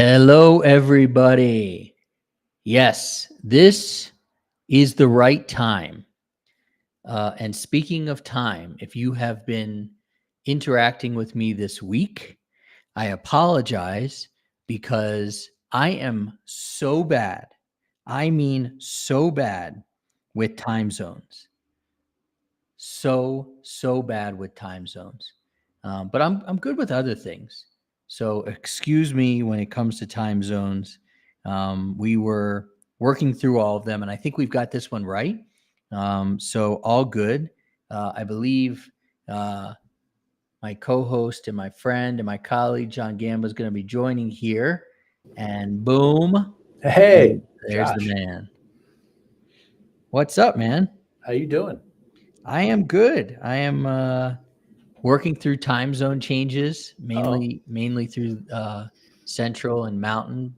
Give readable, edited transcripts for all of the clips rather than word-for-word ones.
Hello, everybody. Yes, this is the right time. And speaking of time, if you have been interacting with me this week, I apologize because I am so bad. I mean, so bad with time zones. So bad with time zones. But I'm good with other things. So excuse me when it comes to time zones. We were working through all of them, and I think we've got this one right. So all good. I believe my co-host and my friend and my colleague John Gamba is going to be joining here. And boom, Hey, there's Josh. the man. What's up, man? How you doing? I am good. I am working through time zone changes, mainly through Central and Mountain,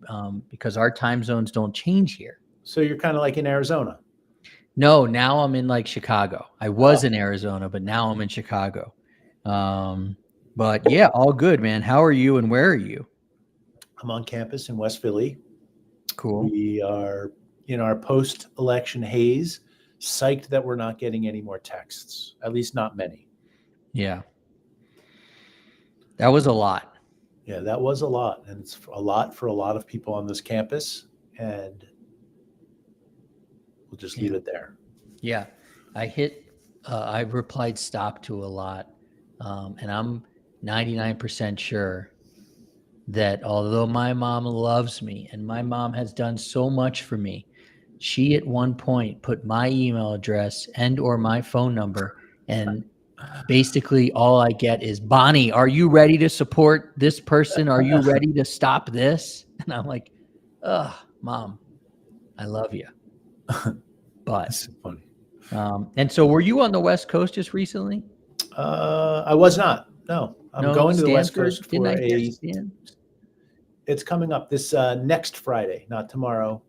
because our time zones don't change here. So you're kind of like in Arizona. No, now I'm in like Chicago. I was in Arizona, but now I'm in Chicago. But yeah, all good, man. How are you and where are you? I'm on campus in West Philly. Cool. We are in our post-election haze, psyched that we're not getting any more texts, at least not many. Yeah. That was a lot. Yeah, that was a lot. And it's a lot for a lot of people on this campus. And we'll just leave it there. Yeah. I replied stop to a lot. And I'm 99% sure that although my mom loves me and my mom has done so much for me, she at one point put my email address and or my phone number, and basically all I get is, Bonnie, are you ready to support this person? Are you ready to stop this? And I'm like, ugh, Mom, I love you. But That's funny. and so were you on the West Coast just recently? I was not. No, I'm going to the West Coast for It's coming up this next Friday, not tomorrow,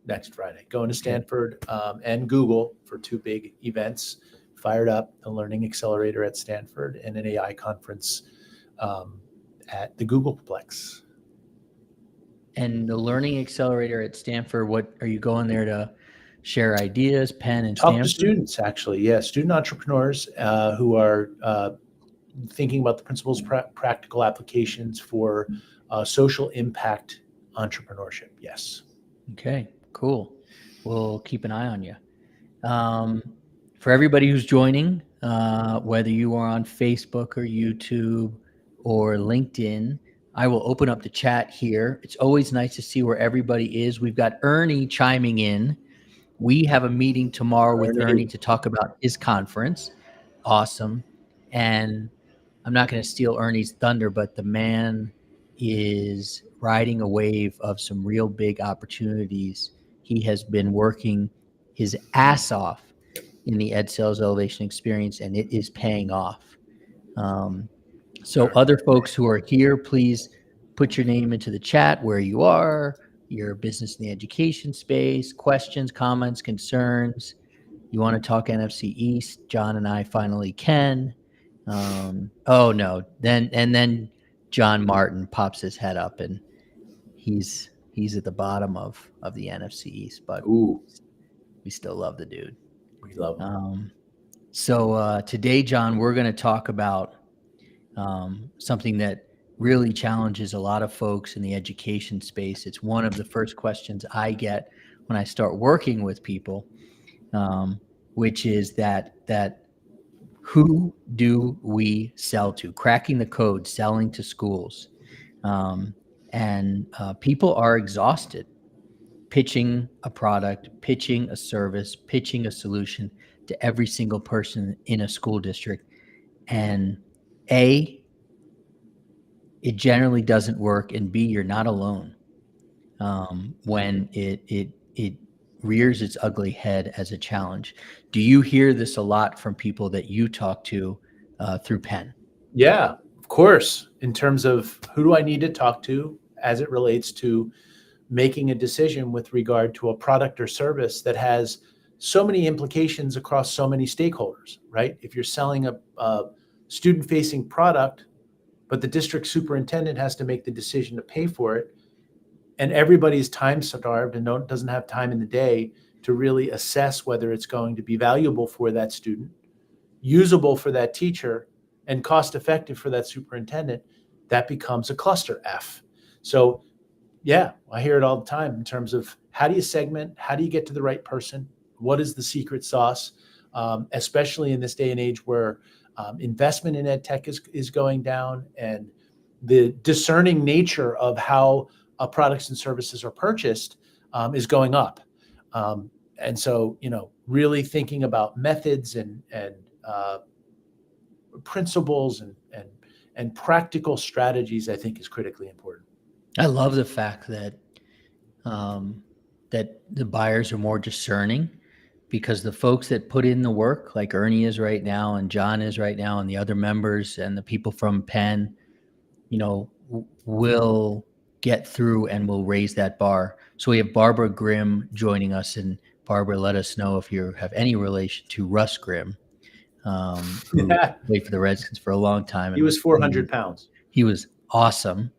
next Friday. Going to Stanford and Google for two big events. Fired up, the Learning Accelerator at Stanford and an AI conference at the Googleplex. And the Learning Accelerator at Stanford, what are you going there to share ideas, Penn and Talk Stanford? to students, actually. Yeah, student entrepreneurs who are thinking about the principles, practical applications for social impact entrepreneurship. Yes. Okay, cool. We'll keep an eye on you. For everybody who's joining, whether you are on Facebook or YouTube or LinkedIn, I will open up the chat here. It's always nice to see where everybody is. We've got Ernie chiming in. We have a meeting tomorrow with Ernie to talk about his conference. Awesome. And I'm not going to steal Ernie's thunder, but the man is riding a wave of some real big opportunities. He has been working his ass off in the EdSales Elevation Experience, and it is paying off. So other folks who are here, please put your name into the chat, where you are, your business in the education space, questions, comments, concerns. You want to talk NFC East? John and I finally can. Oh no, then John Martin pops his head up, and he's at the bottom of the NFC East, but we still love the dude. We love him. So today, John, we're going to talk about something that really challenges a lot of folks in the education space. It's one of the first questions I get when I start working with people, which is that who do we sell to? Cracking the code, selling to schools. And people are exhausted pitching a product, pitching a service, pitching a solution to every single person in a school district. And A, it generally doesn't work, and B, you're not alone when it rears its ugly head as a challenge. Do you hear this a lot from people that you talk to through Penn? Yeah, of course. In terms of who do I need to talk to as it relates to making a decision with regard to a product or service that has so many implications across so many stakeholders, right? If you're selling a student-facing product, but the district superintendent has to make the decision to pay for it, and everybody's time starved and doesn't have time in the day to really assess whether it's going to be valuable for that student, usable for that teacher, and cost effective for that superintendent, that becomes a cluster F. So yeah, I hear it all the time in terms of how do you segment, how do you get to the right person, what is the secret sauce, especially in this day and age where investment in ed tech is going down, and the discerning nature of how products and services are purchased is going up. And so, really thinking about methods and principles and practical strategies, I think, is critically important. I love the fact that that the buyers are more discerning, because the folks that put in the work, like Ernie is right now and John is right now and the other members and the people from Penn, will get through and will raise that bar. So we have Barbara Grimm joining us, and Barbara, let us know if you have any relation to Russ Grimm, who Yeah. played for the Redskins for a long time. He was 400 pounds. He was awesome.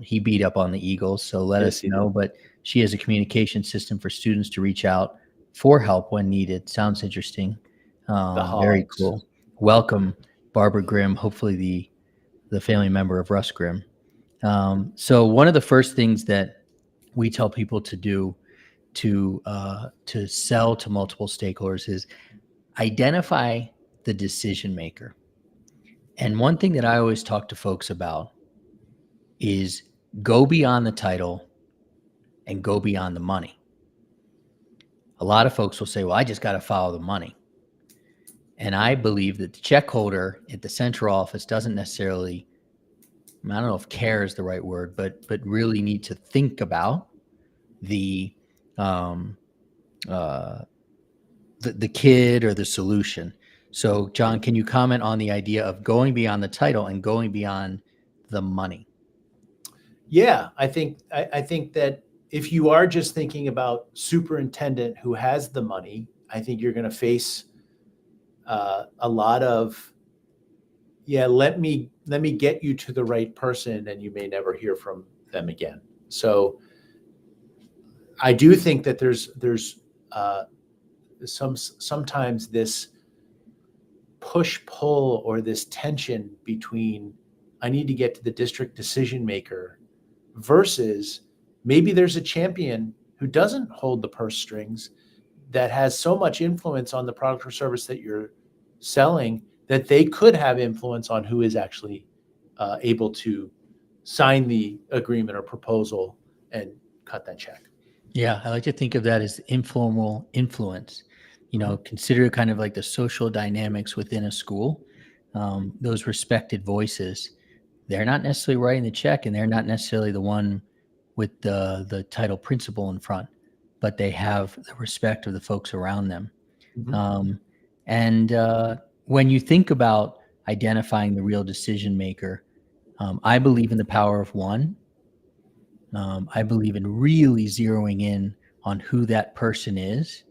He beat up on the Eagles, so let us know. But she has a communication system for students to reach out for help when needed. Sounds interesting. Very cool. Welcome, Barbara Grimm, hopefully the family member of Russ Grimm. So one of the first things that we tell people to do to sell to multiple stakeholders is identify the decision maker. And one thing that I always talk to folks about is go beyond the title and go beyond the money. A lot of folks will say, well, I just got to follow the money. And I believe that the check holder at the central office doesn't necessarily, I don't know if care is the right word, but really need to think about the kid or the solution. So, John, can you comment on the idea of going beyond the title and going beyond the money? Yeah, I think that if you are just thinking about superintendent who has the money, I think you're going to face a lot of, let me get you to the right person, and you may never hear from them again. So I do think that there's sometimes this push-pull or this tension between I need to get to the district decision maker versus maybe there's a champion who doesn't hold the purse strings, that has so much influence on the product or service that you're selling that they could have influence on who is actually able to sign the agreement or proposal and cut that check. Yeah, I like to think of that as informal influence. Consider kind of like the social dynamics within a school. Those respected voices, they're not necessarily writing the check, and they're not necessarily the one with the title principal in front, but they have the respect of the folks around them. Mm-hmm. And when you think about identifying the real decision maker, I believe in the power of one. I believe in really zeroing in on who that person is,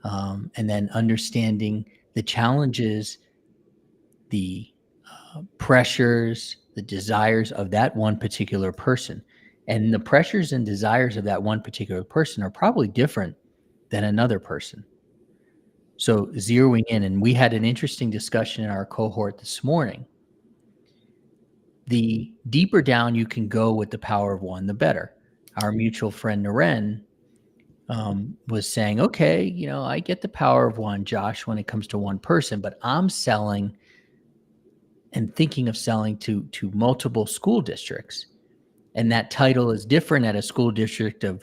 and then understanding the challenges, the pressures, the desires of that one particular person. And the pressures and desires of that one particular person are probably different than another person. So zeroing in, and we had an interesting discussion in our cohort this morning. The deeper down you can go with the power of one, the better. Our mutual friend Naren was saying, okay, I get the power of one, Josh, when it comes to one person, but I'm selling and thinking of selling to multiple school districts. And that title is different at a school district of,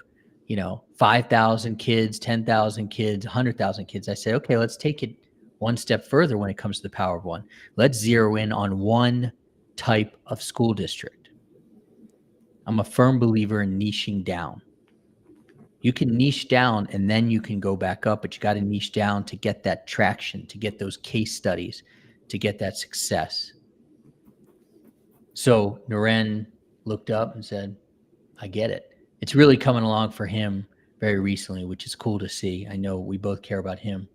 5,000 kids, 10,000 kids, 100,000 kids. I say, okay, let's take it one step further when it comes to the power of one. Let's zero in on one type of school district. I'm a firm believer in niching down. You can niche down and then you can go back up, but you got to niche down to get that traction, to get those case studies, to get that success. So Naren looked up and said, I get it. It's really coming along for him very recently, which is cool to see. I know we both care about him.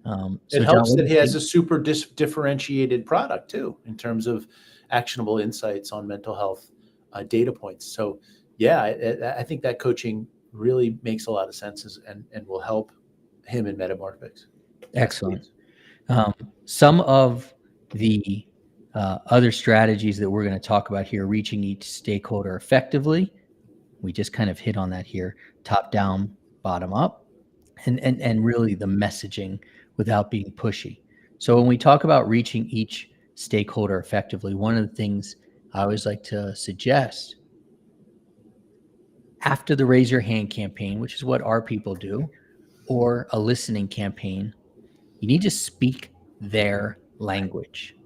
So it helps that he has a super differentiated product too, in terms of actionable insights on mental health data points. So yeah, I think that coaching really makes a lot of sense and will help him in metamorphics. Excellent. Yes, Some of the other strategies that we're going to talk about here, reaching each stakeholder effectively. We just kind of hit on that here, top down, bottom up, and really the messaging without being pushy. So when we talk about reaching each stakeholder effectively, one of the things I always like to suggest after the raise your hand campaign, which is what our people do, or a listening campaign, you need to speak their language.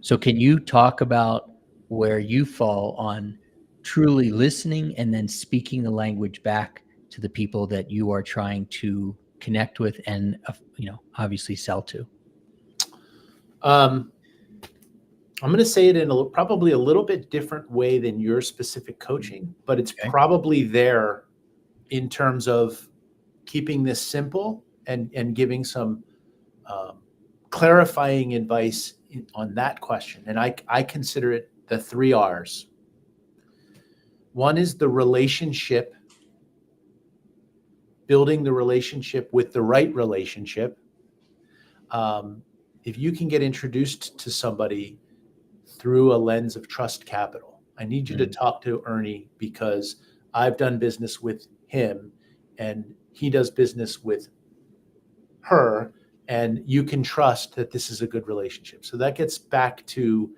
So can you talk about where you fall on truly listening and then speaking the language back to the people that you are trying to connect with and obviously sell to? I'm going to say it in probably a little bit different way than your specific coaching, but it's Okay. probably there in terms of keeping this simple and giving some clarifying advice on that question. And I consider it the 3 R's. One is the relationship, building the relationship with the right relationship. If you can get introduced to somebody through a lens of trust capital, I need you to talk to Ernie because I've done business with him and he does business with her, and you can trust that this is a good relationship. So that gets back to,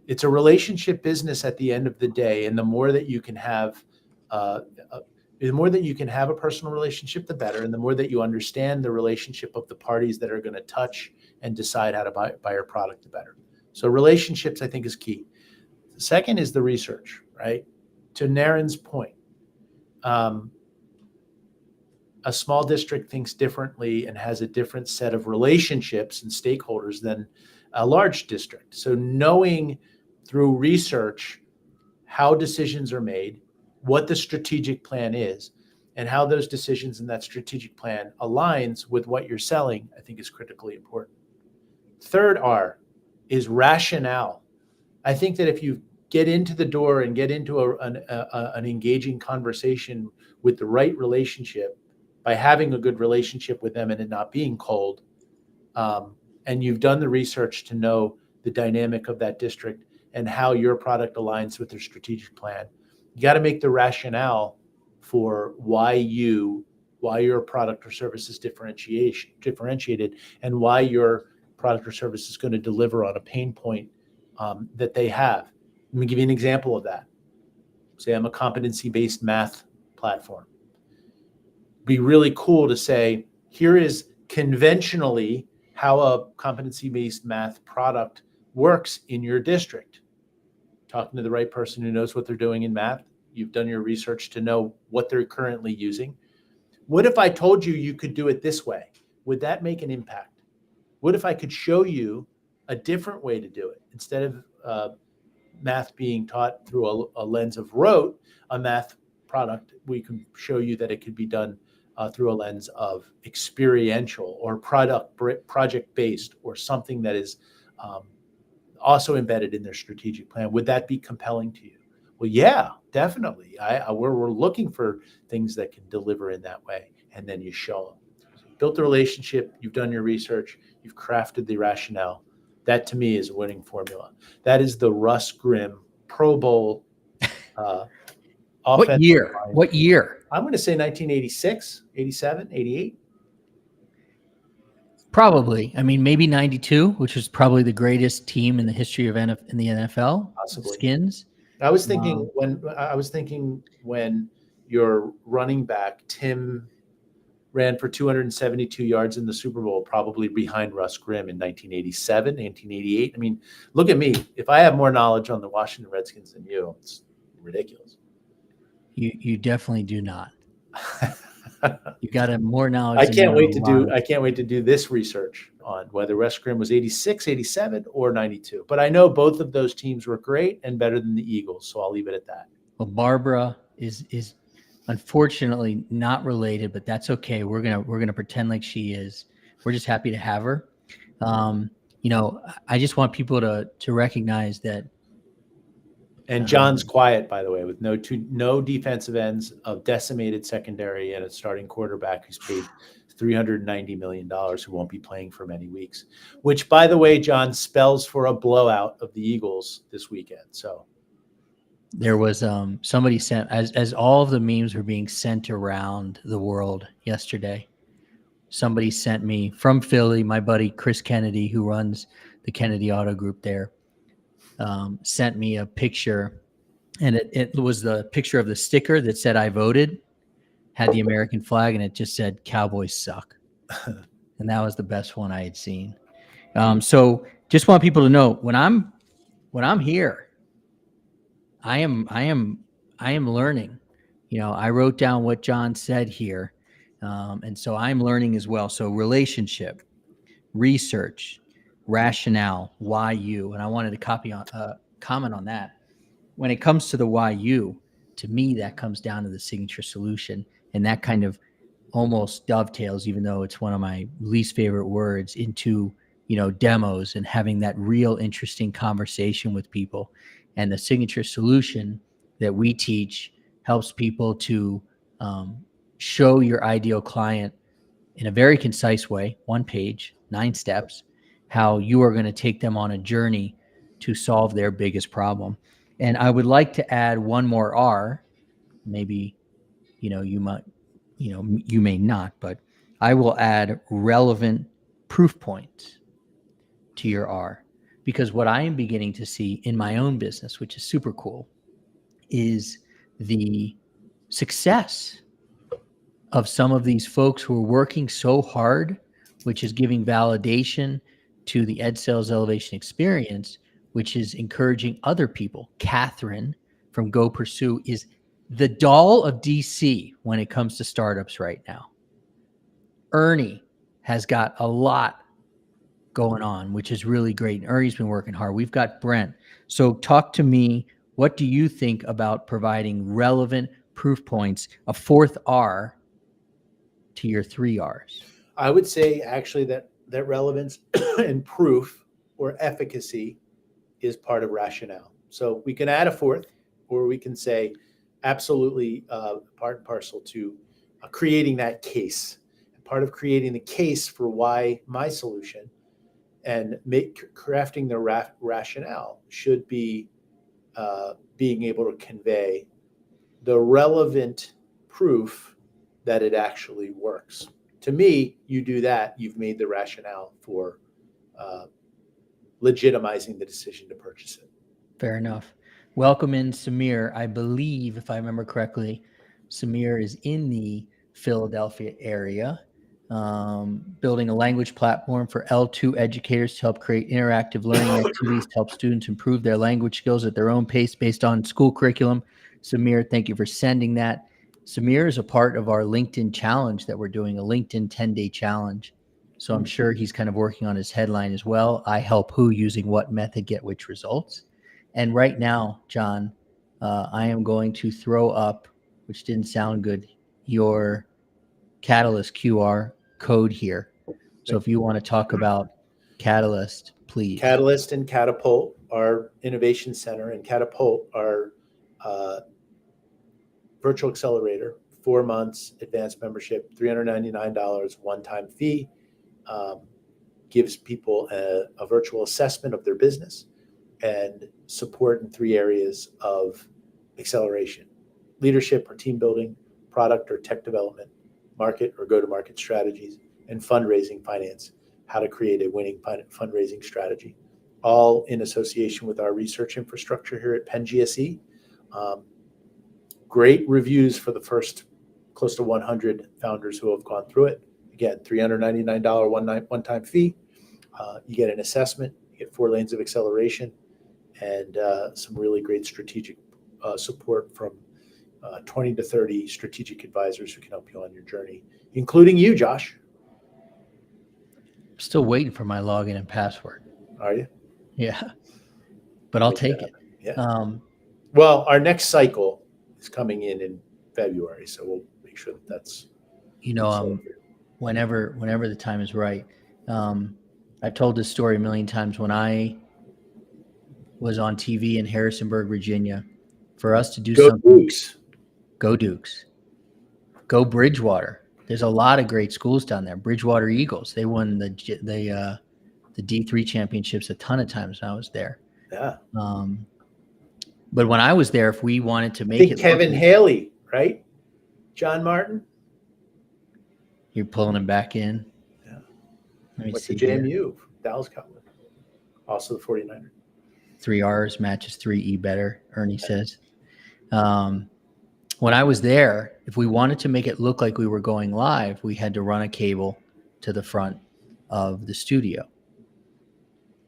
it's a relationship business at the end of the day. And the more that you can have, the more that you can have a personal relationship, the better. And the more that you understand the relationship of the parties that are going to touch and decide how to buy your product, the better. So relationships, I think, is key. The second is the research, right? To Naren's point, a small district thinks differently and has a different set of relationships and stakeholders than a large district. So knowing through research how decisions are made, what the strategic plan is, and how those decisions and that strategic plan aligns with what you're selling, I think is critically important. Third R is rationale. I think that if you get into the door and get into an engaging conversation with the right relationship, by having a good relationship with them and it not being cold, and you've done the research to know the dynamic of that district and how your product aligns with their strategic plan, you got to make the rationale for why your product or service is differentiated and why your product or service is going to deliver on a pain point that they have. Let me give you an example of that. Say I'm a competency-based math platform. Be really cool to say, here is conventionally how a competency-based math product works in your district. Talking to the right person who knows what they're doing in math. You've done your research to know what they're currently using. What if I told you you could do it this way? Would that make an impact? What if I could show you a different way to do it? Instead of math being taught through a lens of rote, a math product, we can show you that it could be done through a lens of experiential or project-based or something that is also embedded in their strategic plan. Would that be compelling to you? Well, yeah, definitely. We're looking for things that can deliver in that way, and then you show them. So you've built the relationship, you've done your research, you've crafted the rationale. That to me is a winning formula. That is the Russ Grimm Pro Bowl What year? line. What year? I'm going to say 1986, 87, 88. Probably. I mean, maybe 92, which was probably the greatest team in the history of in the NFL. Possibly. Skins. I was thinking when your running back Tim ran for 272 yards in the Super Bowl, probably behind Russ Grimm in 1987, 1988. I mean, look at me. If I have more knowledge on the Washington Redskins than you, it's ridiculous. You definitely do not. You got to more knowledge. I can't wait to do this research on whether Russ Grimm was 86, 87, or 92. But I know both of those teams were great and better than the Eagles, so I'll leave it at that. Well, Barbara is unfortunately not related, but that's okay. We're gonna pretend like she is. We're just happy to have her. I just want people to recognize that And John's quiet, by the way, with no defensive ends, a decimated secondary, and a starting quarterback who's paid $390 million, who won't be playing for many weeks. Which, by the way, John, spells for a blowout of the Eagles this weekend. So there was somebody sent, as all of the memes were being sent around the world yesterday, somebody sent me from Philly, my buddy Chris Kennedy, who runs the Kennedy Auto Group there, sent me a picture, and it was the picture of the sticker that said I voted, had the American flag, and it just said Cowboys suck. And that was the best one I had seen. So just want people to know, when I'm here, I am learning. I wrote down what John said here. And so I'm learning as well. So relationship, research, rationale, why you, and I wanted to comment on that. When it comes to the why you, to me, that comes down to the signature solution, and that kind of almost dovetails, even though it's one of my least favorite words, into demos and having that real interesting conversation with people. And the signature solution that we teach helps people to show your ideal client in a very concise way, 1 page, 9 steps, how you are going to take them on a journey to solve their biggest problem. And I would like to add one more R. Maybe you might, you may not, but I will add relevant proof points to your R, because what I am beginning to see in my own business, which is super cool, is the success of some of these folks who are working so hard, which is giving validation to the EdSales Elevation Experience, which is encouraging other people. Catherine from Go Pursue is the doll of DC when it comes to startups right now. Ernie has got a lot going on, which is really great. And Ernie's been working hard. We've got Brent. So talk to me. What do you think about providing relevant proof points, a 4th R to your 3 R's? I would say actually that relevance and proof or efficacy is part of rationale. So we can add a 4th, or we can say absolutely part and parcel to creating that case. Part of creating the case for why my solution and crafting the rationale should be being able to convey the relevant proof that it actually works. To me, you do that, you've made the rationale for legitimizing the decision to purchase it. Fair enough. Welcome in Samir. I believe, if I remember correctly, Samir is in the Philadelphia area, building a language platform for L2 educators to help create interactive learning activities to help students improve their language skills at their own pace based on school curriculum. Samir, thank you for sending that. Samir is a part of our LinkedIn challenge that we're doing, a LinkedIn 10-day challenge. So I'm sure he's kind of working on his headline as well. I help who using what method get which results. And right now, John, I am going to throw up, which didn't sound good, your Catalyst QR code here. So if you want to talk about Catalyst, please. Catalyst and Catapult, our innovation center, and Catapult, our virtual accelerator, 4 months advanced membership, $399 one-time fee, gives people a virtual assessment of their business and support in 3 areas of acceleration: leadership or team building, product or tech development, market or go-to-market strategies, and fundraising finance, how to create a winning fundraising strategy, all in association with our research infrastructure here at Penn GSE. Great reviews for the first close to 100 founders who have gone through it. Again, $399 one-time fee. You get an assessment, you get 4 lanes of acceleration, and some really great strategic support from 20 to 30 strategic advisors who can help you on your journey, including you, Josh. I'm still waiting for my login and password. Are you? Yeah, but I'll take it. Yeah. Well, our next cycle is coming in February, so we'll make sure that that's. Whenever the time is right. I've told this story a million times. When I was on TV in Harrisonburg, Virginia, for us to do Go something. Dukes. Go Dukes. Go Bridgewater. There's a lot of great schools down there. Bridgewater Eagles. They won the D3 championships a ton of times when I was there. Yeah. But when I was there, if we wanted to I make think it Kevin Haley, right? John Martin. You're pulling him back in. Yeah. Let me Went see to here. JMU, Dallas Cowboys. Also the 49ers. 3 R's matches 3 E better, Ernie says. When I was there, if we wanted to make it look like we were going live, we had to run a cable to the front of the studio.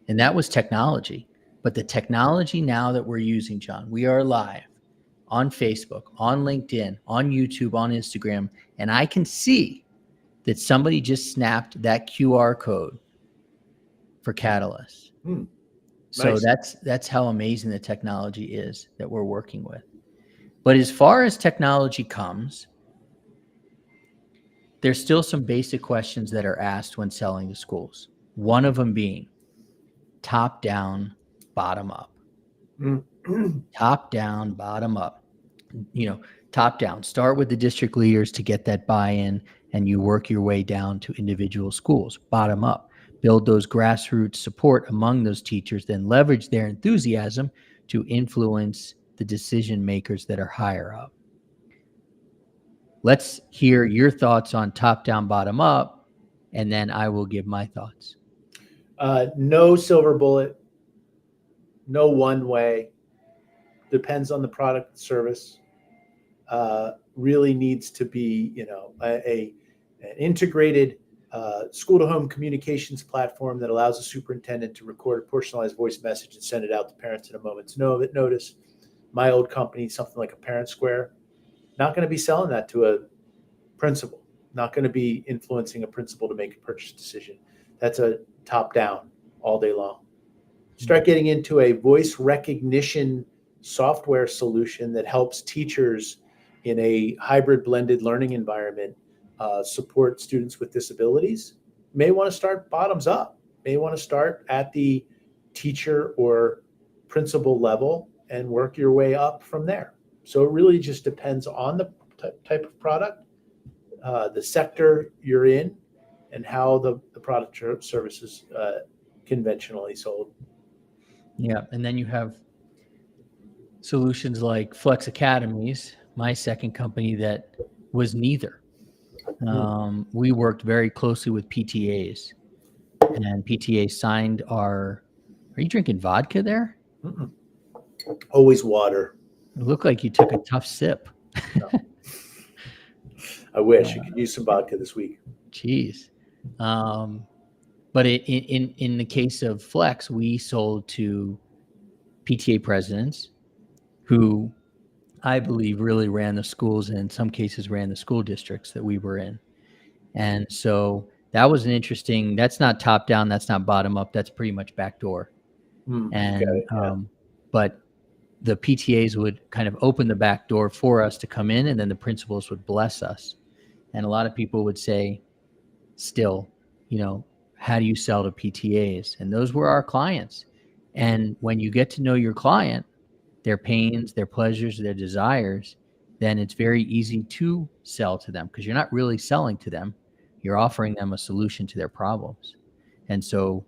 And that was technology. But the technology now that we're using, John, we are live on Facebook, on LinkedIn, on YouTube, on Instagram, and I can see that somebody just snapped that QR code for Catalyst. So Nice. that's how amazing the technology is that we're working with. But as far as technology comes, there's still some basic questions that are asked when selling to schools. One of them being top down, bottom up. Top down, bottom up. Top down. Start with the district leaders to get that buy-in, and you work your way down to individual schools. Bottom up. Build those grassroots support among those teachers, then leverage their enthusiasm to influence the decision makers that are higher up. Let's hear your thoughts on top down, bottom up, and then I will give my thoughts. No silver bullet, no one way. Depends on the product and service. Really needs to be, an integrated school-to-home communications platform that allows a superintendent to record a personalized voice message and send it out to parents in a moment's notice. My old company, something like a Parent Square, not going to be selling that to a principal, not going to be influencing a principal to make a purchase decision. That's a top-down all day long. Start getting into a voice recognition software solution that helps teachers in a hybrid blended learning environment support students with disabilities. May want to start bottoms up, may want to start at the teacher or principal level and work your way up from there. So it really just depends on the type of product, the sector you're in, and how the product or service is conventionally sold. Yeah, and then you have solutions like Flex Academies, my second company that was neither. We worked very closely with PTAs, and PTA signed our. Are you drinking vodka there? Mm-mm. Always water. It looked like you took a tough sip. No. I wish I could use some vodka this week. Geez. But in the case of Flex, we sold to PTA presidents who I believe really ran the schools and in some cases ran the school districts that we were in. And so that was an interesting, that's not top down, that's not bottom up, that's pretty much backdoor. But the PTAs would kind of open the back door for us to come in, and then the principals would bless us. And a lot of people would say, still, how do you sell to PTAs? And those were our clients. And when you get to know your client, their pains, their pleasures, their desires, then it's very easy to sell to them because you're not really selling to them. You're offering them a solution to their problems. And so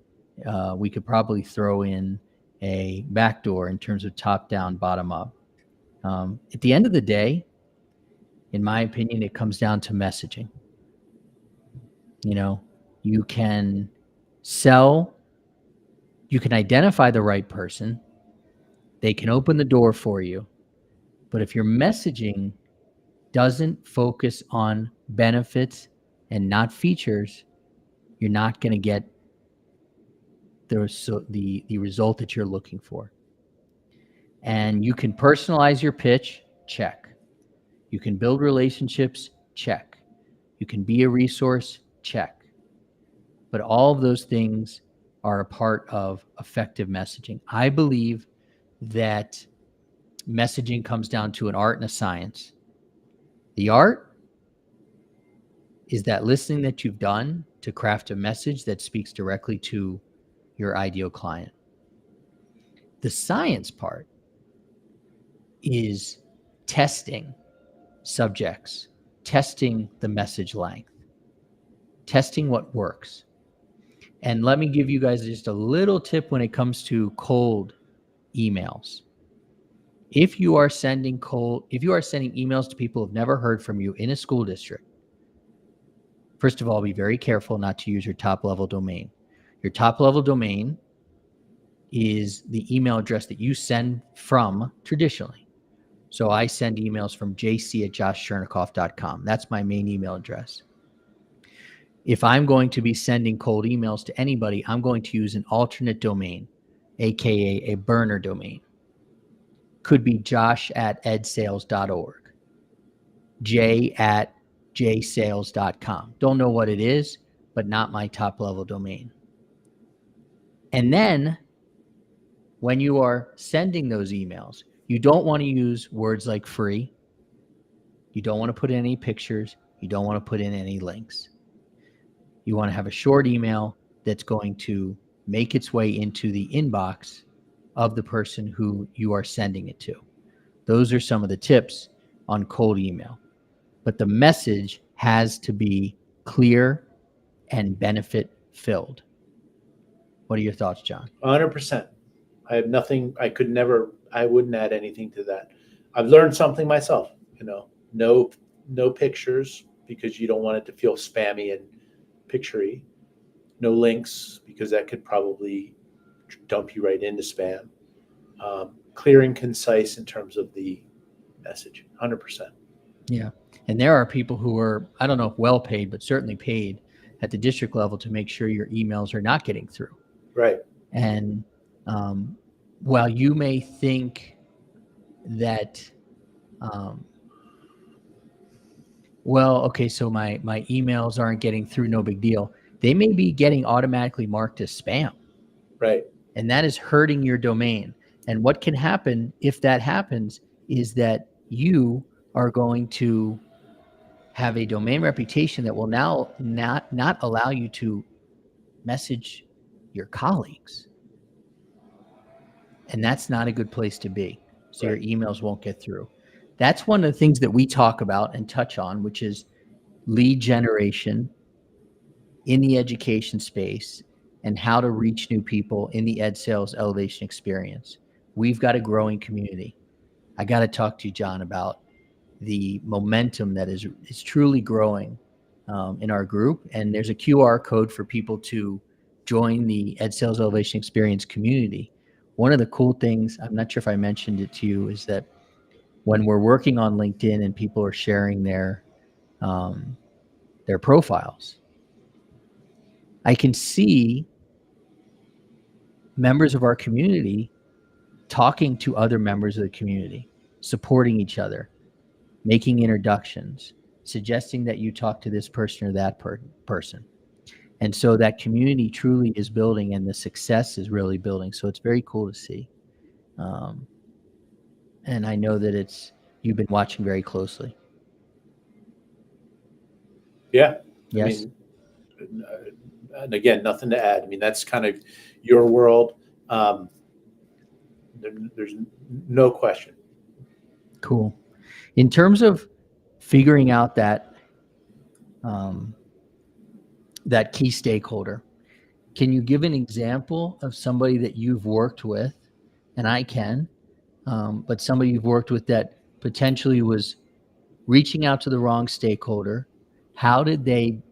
we could probably throw in a backdoor in terms of top down, bottom up. At the end of the day, in my opinion, it comes down to messaging. You can sell, you can identify the right person. They can open the door for you. But if your messaging doesn't focus on benefits and not features, you're not going to get the result that you're looking for. And you can personalize your pitch, check. You can build relationships, check. You can be a resource, check. But all of those things are a part of effective messaging. I believe that messaging comes down to an art and a science. The art is that listening that you've done to craft a message that speaks directly to your ideal client. The science part is testing subjects, testing the message length, testing what works. And let me give you guys just a little tip when it comes to cold emails. If you are sending emails to people who've never heard from you in a school district, first of all, be very careful not to use your top level domain. Your top level domain is the email address that you send from traditionally. So I send emails from jc@joshchernikoff.com. That's my main email address. If I'm going to be sending cold emails to anybody, I'm going to use an alternate domain, aka a burner domain. Could be josh@edsales.org, j@jsales.com. Don't know what it is, but not my top level domain. And then when you are sending those emails, you don't want to use words like free. You don't want to put in any pictures. You don't want to put in any links. You want to have a short email that's going to make its way into the inbox of the person who you are sending it to. Those are some of the tips on cold email. But the message has to be clear and benefit filled. What are your thoughts, John? 100%. I have nothing. I wouldn't add anything to that. I've learned something myself, no pictures because you don't want it to feel spammy and picturey. No links because that could probably dump you right into spam. Clear and concise in terms of the message, 100%. Yeah. And there are people who are, I don't know if well paid, but certainly paid at the district level to make sure your emails are not getting through. Right. And while you may think that, so my emails aren't getting through, no big deal. They may be getting automatically marked as spam. Right. And that is hurting your domain. And what can happen if that happens is that you are going to have a domain reputation that will now not allow you to message your colleagues. And that's not a good place to be. So Right. Your emails won't get through. That's one of the things that we talk about and touch on, which is lead generation in the education space and how to reach new people in the EdSales Elevation Experience. We've got a growing community. I got to talk to you, John, about the momentum that is truly growing in our group. And there's a QR code for people to join the EdSales Elevation Experience Community. One of the cool things, I'm not sure if I mentioned it to you, is that when we're working on LinkedIn and people are sharing their profiles, I can see members of our community talking to other members of the community, supporting each other, making introductions, suggesting that you talk to this person or that person. And so that community truly is building and the success is really building. So it's very cool to see. And I know that you've been watching very closely. Yeah. Yes. I mean, and again, nothing to add. I mean, that's kind of your world. There's no question. Cool. In terms of figuring out that key stakeholder, can you give an example of somebody that you've worked with? And I can, but somebody you've worked with that potentially was reaching out to the wrong stakeholder. How did they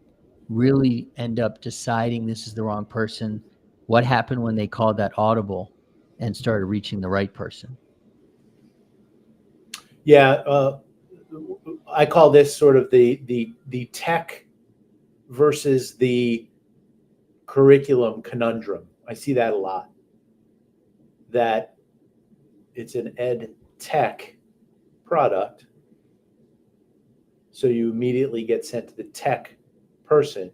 really end up deciding this is the wrong person? What happened when they called that audible and started reaching the right person? Yeah, I call this sort of the tech versus the curriculum conundrum. I see that a lot. That it's an ed tech product, so you immediately get sent to the tech person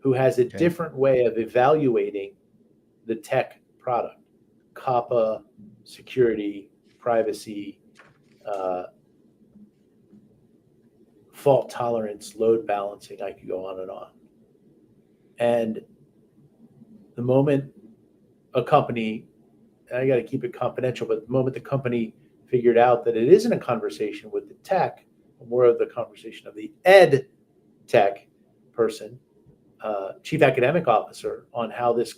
who has a different way of evaluating the tech product. COPPA, security, privacy, fault tolerance, load balancing, I could go on and on. And the moment a company I got to keep it confidential, but the moment the company figured out that it isn't a conversation with the tech, more of the conversation of the ed tech person, chief academic officer, on how this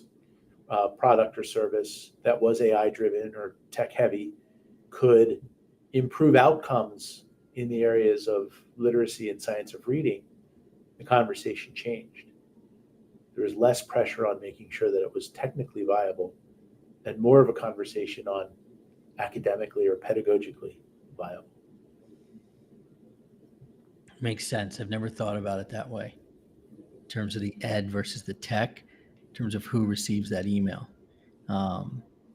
product or service that was AI driven or tech heavy could improve outcomes in the areas of literacy and science of reading, the conversation changed. There was less pressure on making sure that it was technically viable and more of a conversation on academically or pedagogically viable. Makes sense. I've never thought about it that way in terms of the ed versus the tech, in terms of who receives that email.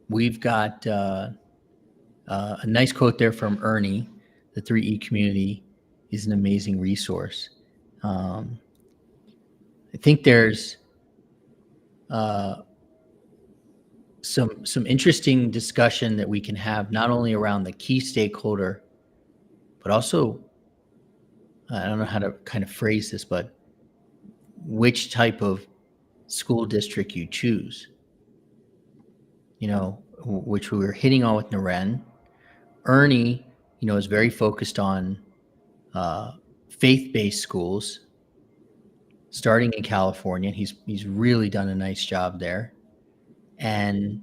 We've got a nice quote there from Ernie. The 3E community is an amazing resource. I think there's some interesting discussion that we can have, not only around the key stakeholder, but also, I don't know how to kind of phrase this, but which type of school district you choose. Which we were hitting on with Naren. Ernie, is very focused on faith-based schools, starting in California. He's really done a nice job there, and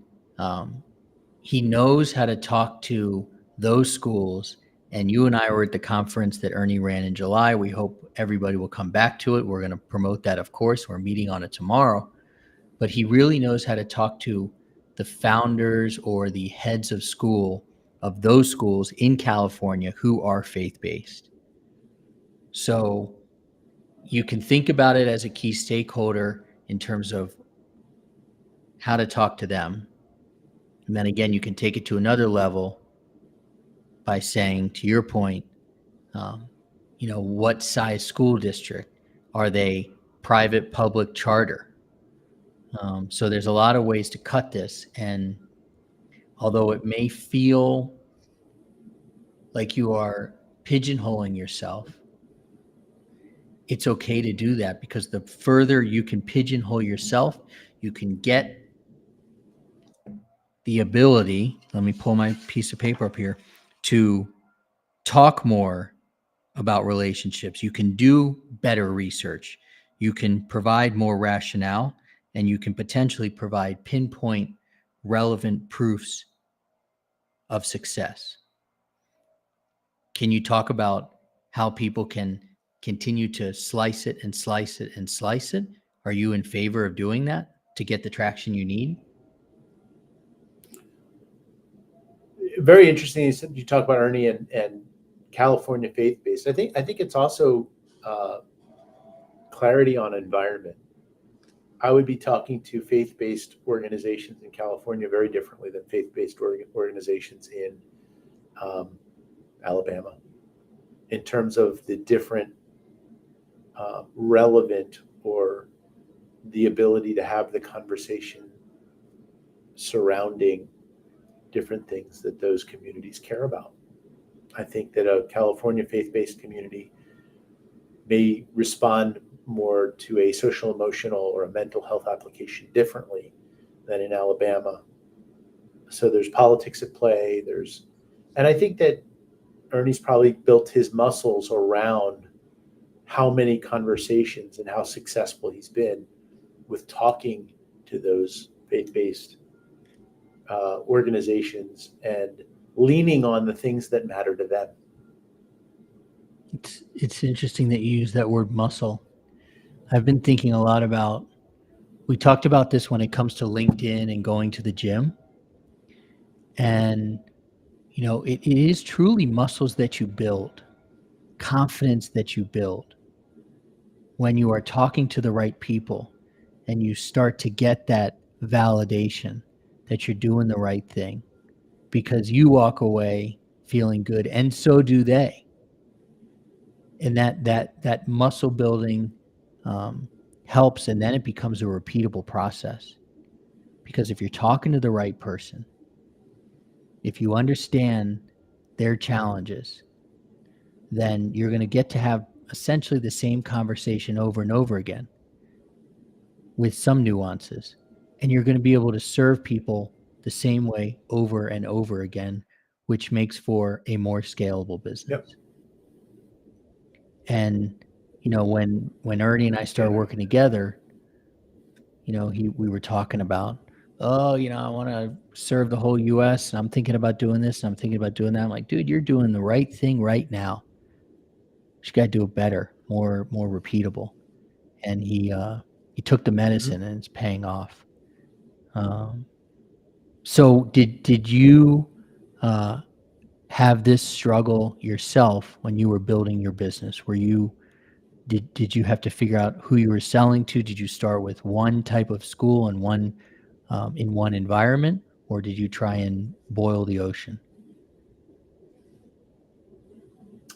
he knows how to talk to those schools. And you and I were at the conference that Ernie ran in July. We hope everybody will come back to it. We're going to promote that, of course. We're meeting on it tomorrow. But he really knows how to talk to the founders or the heads of school of those schools in California who are faith-based. So you can think about it as a key stakeholder in terms of how to talk to them. And then again, you can take it to another level by saying, to your point, what size school district? Are they private, public, charter? So there's a lot of ways to cut this. And although it may feel like you are pigeonholing yourself, it's okay to do that, because the further you can pigeonhole yourself, you can get the ability, let me pull my piece of paper up here, to talk more about relationships. You can do better research. You can provide more rationale, and you can potentially provide pinpoint relevant proofs of success. Can you talk about how people can continue to slice it and slice it and slice it? Are you in favor of doing that to get the traction you need? Very interesting. You talk about Ernie and California faith-based. I think it's also clarity on environment. I would be talking to faith-based organizations in California very differently than faith-based organizations in Alabama, in terms of the different relevant or the ability to have the conversation surrounding different things that those communities care about. I think that a California faith-based community may respond more to a social emotional or a mental health application differently than in Alabama. So there's politics at play. And I think that Ernie's probably built his muscles around how many conversations and how successful he's been with talking to those faith-based organizations and leaning on the things that matter to them. It's interesting that you use that word muscle. I've been thinking a lot about, we talked about this when it comes to LinkedIn and going to the gym. And, it is truly muscles that you build, confidence that you build when you are talking to the right people and you start to get that validation that you're doing the right thing, because you walk away feeling good and so do they. And that muscle building helps, and then it becomes a repeatable process. Because if you're talking to the right person, if you understand their challenges, then you're going to get to have essentially the same conversation over and over again with some nuances. And you're going to be able to serve people the same way over and over again, which makes for a more scalable business. Yep. And, when Ernie and I started working together, we were talking about, oh, I want to serve the whole US and I'm thinking about doing this and I'm thinking about doing that. I'm like, dude, you're doing the right thing right now. You got to do it better, more repeatable. And he took the medicine and it's paying off. So did you have this struggle yourself when you were building your business? Did you have to figure out who you were selling to? Did you start with one type of school and one in one environment, or did you try and boil the ocean?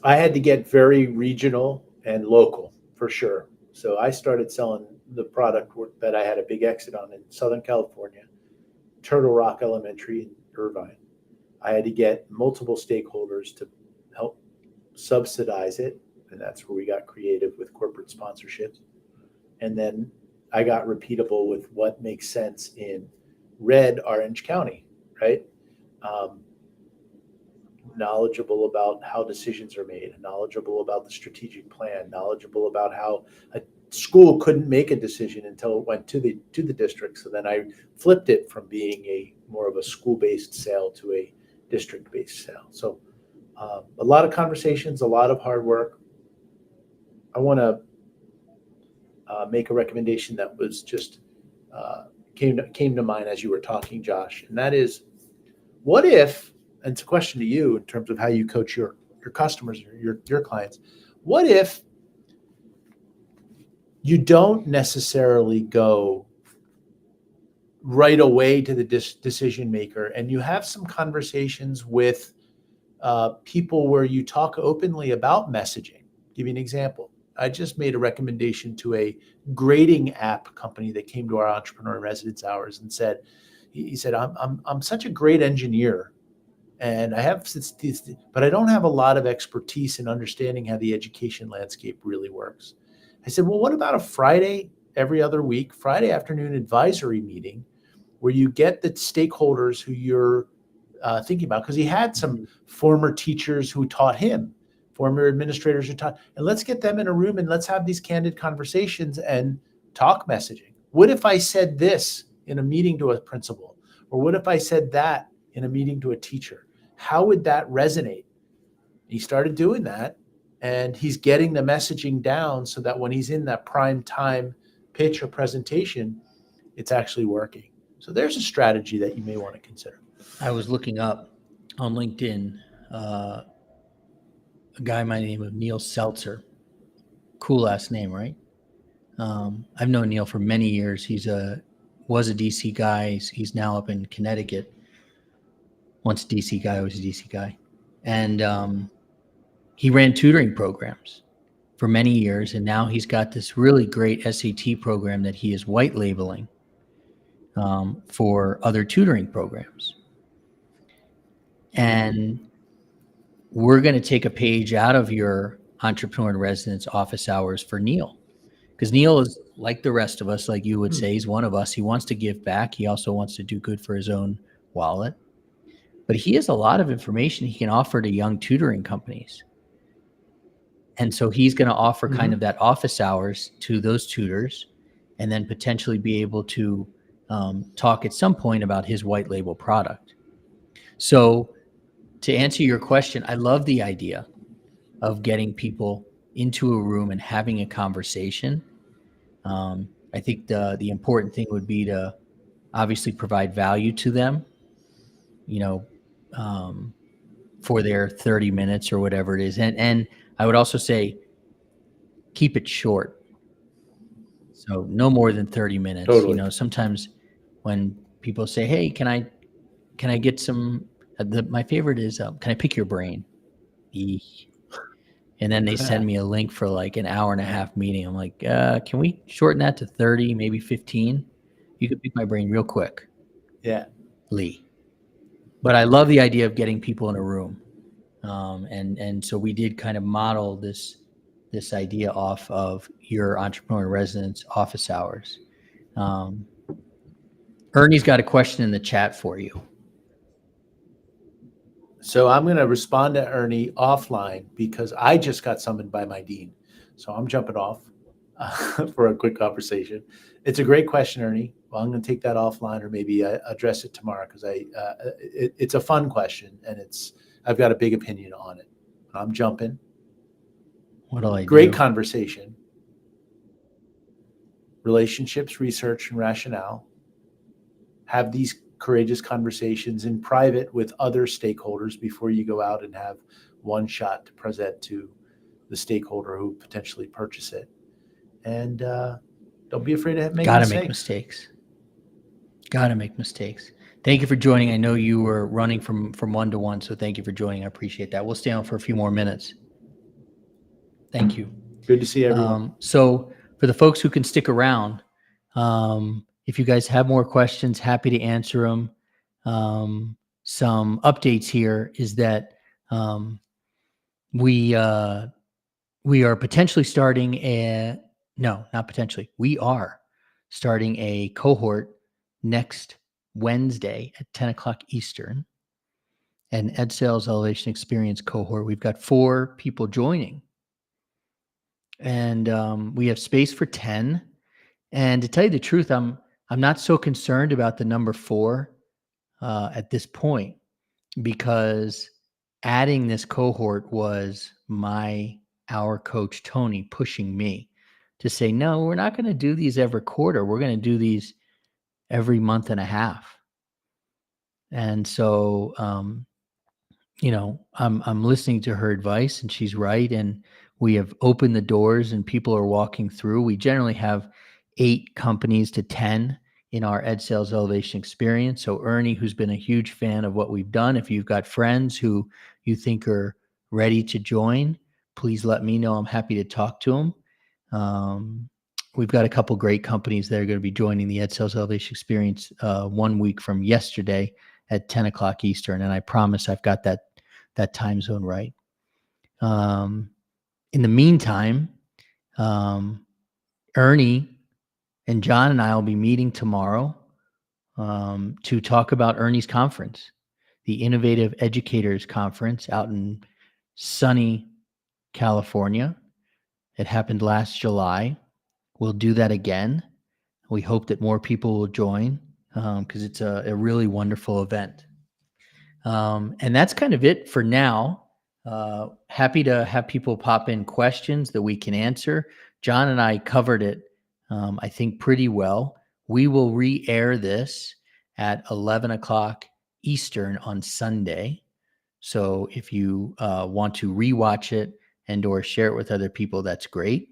I had to get very regional and local for sure. So I started selling the product that I had a big exit on in Southern California, Turtle Rock Elementary in Irvine. I had to get multiple stakeholders to help subsidize it. And that's where we got creative with corporate sponsorships. And then I got repeatable with what makes sense in red Orange County, right? Knowledgeable about how decisions are made, knowledgeable about the strategic plan, knowledgeable about how a school couldn't make a decision until it went to the district. So then I flipped it from being a more of a school-based sale to a district-based sale. So a lot of conversations, a lot of hard work. I want to make a recommendation that was just came to mind as you were talking, Josh, and that is, what if, and it's a question to you in terms of how you coach your customers or your clients, what if you don't necessarily go right away to the decision maker and you have some conversations with people where you talk openly about messaging? I'll give you an example. I just made a recommendation to a grading app company that came to our entrepreneur in residence hours and said, he said, I'm such a great engineer and I have, but I don't have a lot of expertise in understanding how the education landscape really works. I said, well, what about a Friday every other week, Friday afternoon advisory meeting where you get the stakeholders who you're thinking about? Because he had some former teachers who taught him, former administrators who taught, and let's get them in a room and let's have these candid conversations and talk messaging. What if I said this in a meeting to a principal? Or what if I said that in a meeting to a teacher? How would that resonate? He started doing that, and he's getting the messaging down so that when he's in that prime time pitch or presentation, it's actually working. So there's a strategy that you may want to consider. I was looking up on LinkedIn a guy by the name of Neil Seltzer. Cool ass name, right? I've known Neil for many years. Was a DC guy. He's now up in Connecticut. Once a DC guy, always a DC guy. And he ran tutoring programs for many years. And now he's got this really great SAT program that he is white labeling for other tutoring programs. And we're going to take a page out of your entrepreneur in residence office hours for Neil. Because Neil is like the rest of us, like you would say, he's one of us. He wants to give back. He also wants to do good for his own wallet. But he has a lot of information he can offer to young tutoring companies. And so he's going to offer kind of that office hours to those tutors and then potentially be able to talk at some point about his white label product. So to answer your question, I love the idea of getting people into a room and having a conversation. I think the important thing would be to obviously provide value to them, for their 30 minutes or whatever it is. And I would also say, keep it short. So no more than 30 minutes. Totally. Sometimes when people say, hey, can I get some, my favorite is, can I pick your brain? And then they send me a link for like an hour and a half meeting. I'm like, can we shorten that to 30, maybe 15? You could pick my brain real quick. Yeah. Lee. But I love the idea of getting people in a room. And so we did kind of model this idea off of your entrepreneur in residence office hours. Ernie's got a question in the chat for you. So I'm going to respond to Ernie offline because I just got summoned by my dean. So I'm jumping off for a quick conversation. It's a great question, Ernie. Well, I'm going to take that offline, or maybe address it tomorrow, because it's a fun question, and I've got a big opinion on it. I'm jumping. What'll I do? Great conversation. Relationships, research, and rationale. Have these courageous conversations in private with other stakeholders before you go out and have one shot to present to the stakeholder who potentially purchase it. And don't be afraid to make mistakes. Gotta make mistakes. Gotta make mistakes. Thank you for joining. I know you were running from 1 to 1, so thank you for joining. I appreciate that. We'll stay on for a few more minutes. Thank you. Good to see everyone. So for the folks who can stick around, if you guys have more questions, happy to answer them. Some updates here is that we are potentially starting we are starting a cohort next Wednesday at 10 o'clock Eastern, an EdSales Elevation Experience cohort. We've got 4 people joining, and we have space for 10. And to tell you the truth, I'm not so concerned about the number 4 at this point, because adding this cohort was our coach Tony pushing me to say, no, we're not going to do these every quarter. We're going to do these every month and a half. And so, I'm listening to her advice, and she's right. And we have opened the doors, and people are walking through. We generally have 8 companies to 10 in our EdSales Elevation Experience. So Ernie, who's been a huge fan of what we've done, if you've got friends who you think are ready to join, please let me know. I'm happy to talk to them. We've got a couple great companies that are going to be joining the EdSales Elevation Experience 1 week from yesterday at 10 o'clock Eastern. And I promise I've got that time zone right. In the meantime, Ernie and John and I will be meeting tomorrow to talk about Ernie's conference, the Innovative Educators Conference out in sunny California. It happened last July. We'll do that again. We hope that more people will join because it's a really wonderful event. And that's kind of it for now. Happy to have people pop in questions that we can answer. John and I covered it, I think, pretty well. We will re-air this at 11 o'clock Eastern on Sunday. So if you want to rewatch it and or share it with other people, that's great.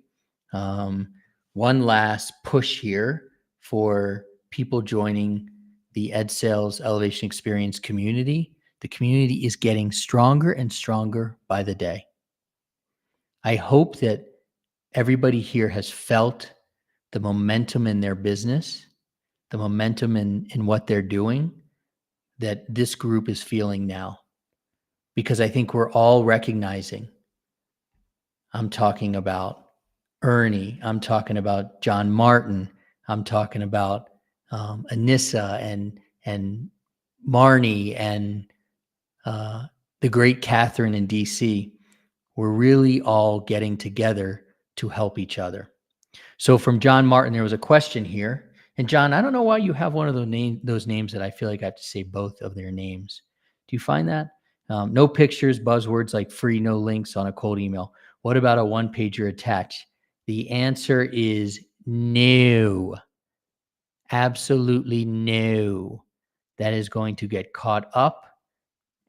One last push here for people joining the EdSales Elevation Experience community. The community is getting stronger and stronger by the day. I hope that everybody here has felt the momentum in their business, the momentum in what they're doing, that this group is feeling now. Because I think we're all recognizing, I'm talking about Ernie, I'm talking about John Martin, I'm talking about Anissa and Marnie and the great Catherine in DC. We're really all getting together to help each other. So from John Martin, there was a question here. And John, I don't know why you have one of those names that I feel like I have to say both of their names. Do you find that? No pictures, buzzwords like free, no links on a cold email. What about a one-pager attached? The answer is no. Absolutely no. That is going to get caught up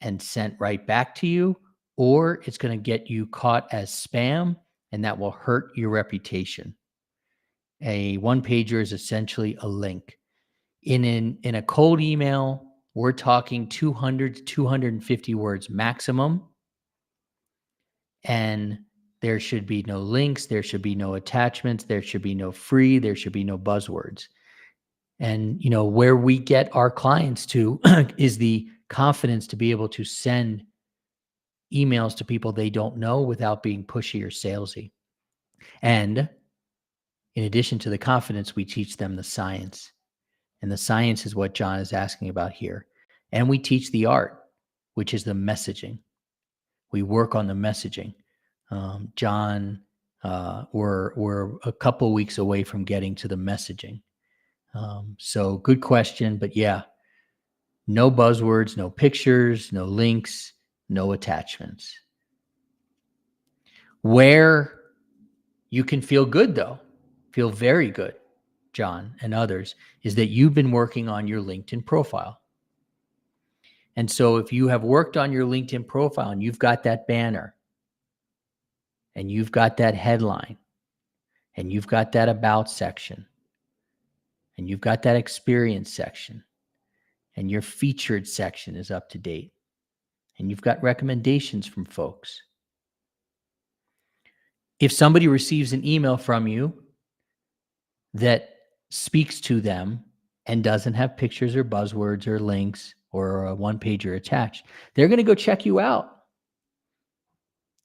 and sent right back to you, or it's going to get you caught as spam, and that will hurt your reputation. A one-pager is essentially a link. In a cold email, we're talking 200 to 250 words maximum, and there should be no links, there should be no attachments, there should be no free, there should be no buzzwords. And where we get our clients to is the confidence to be able to send emails to people they don't know without being pushy or salesy. And in addition to the confidence, we teach them the science. And the science is what John is asking about here. And we teach the art, which is the messaging. We work on the messaging. John, we're a couple weeks away from getting to the messaging. So good question, but yeah, no buzzwords, no pictures, no links, no attachments. Where you can feel good though, feel very good, John and others, is that you've been working on your LinkedIn profile. And so if you have worked on your LinkedIn profile and you've got that banner and you've got that headline and you've got that about section and you've got that experience section and your featured section is up to date and you've got recommendations from folks. If somebody receives an email from you that speaks to them and doesn't have pictures or buzzwords or links or a one-pager attached, they're going to go check you out.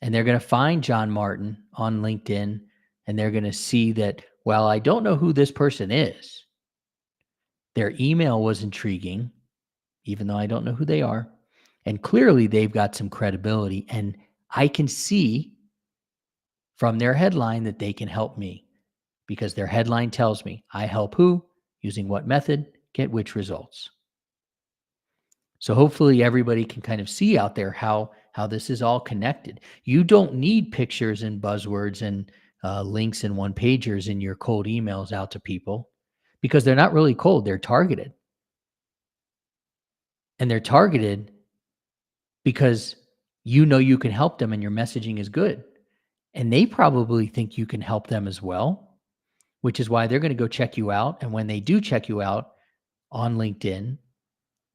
And they're going to find John Martin on LinkedIn, and they're going to see that, well, I don't know who this person is. Their email was intriguing, even though I don't know who they are. And clearly they've got some credibility. And I can see from their headline that they can help me, because their headline tells me I help who, using what method, get which results. So hopefully everybody can kind of see out there how this is all connected. You don't need pictures and buzzwords and links and one-pagers in your cold emails out to people, because they're not really cold. They're targeted. And they're targeted because you know you can help them and your messaging is good. And they probably think you can help them as well, which is why they're going to go check you out. And when they do check you out on LinkedIn,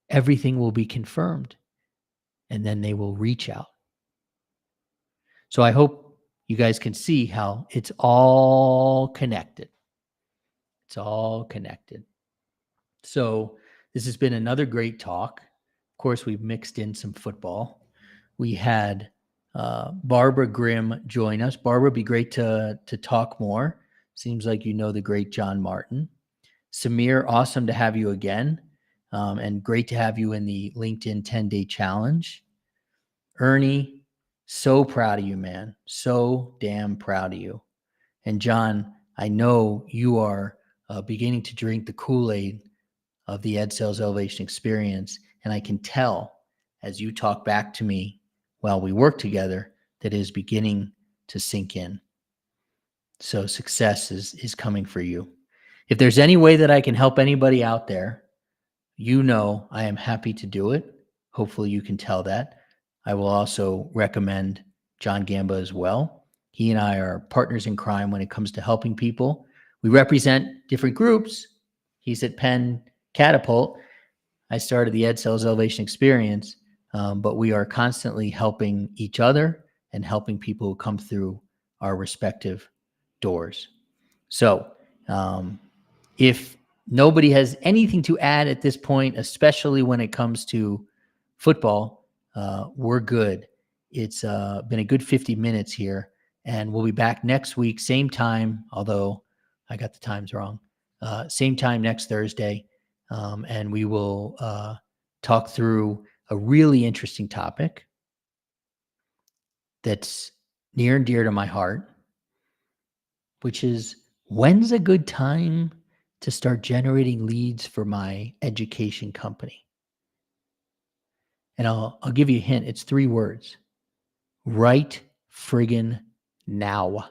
everything will be confirmed. And then they will reach out. So I hope you guys can see how it's all connected. It's all connected. So this has been another great talk. Of course, we've mixed in some football. We had Barbara Grimm join us. Barbara, it'd be great to talk more. Seems like you know the great John Martin. Samir, awesome to have you again. And great to have you in the LinkedIn 10-day challenge. Ernie, so proud of you, man. So damn proud of you. And John, I know you are beginning to drink the Kool-Aid of the EdSales Elevation Experience. And I can tell as you talk back to me while we work together that it is beginning to sink in. So success is coming for you. If there's any way that I can help anybody out there, you know I am happy to do it. Hopefully you can tell that. I will also recommend John Gamba as well. He and I are partners in crime when it comes to helping people. We represent different groups. He's at Penn Catapult. I started the EdSales Elevation Experience, but we are constantly helping each other and helping people who come through our respective doors. So if nobody has anything to add at this point, especially when it comes to football, we're good. It's been a good 50 minutes here, and we'll be back next week, same time, although I got the times wrong, same time next Thursday, and we will talk through a really interesting topic that's near and dear to my heart, which is, when's a good time to start generating leads for my education company? And I'll give you a hint. It's 3 words. Right friggin' now.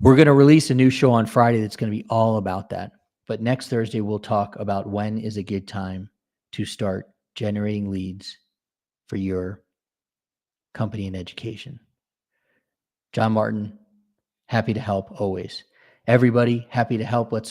We're going to release a new show on Friday that's going to be all about that. But next Thursday, we'll talk about when is a good time to start generating leads for your company and education. John Martin, happy to help always. Everybody, happy to help. Let's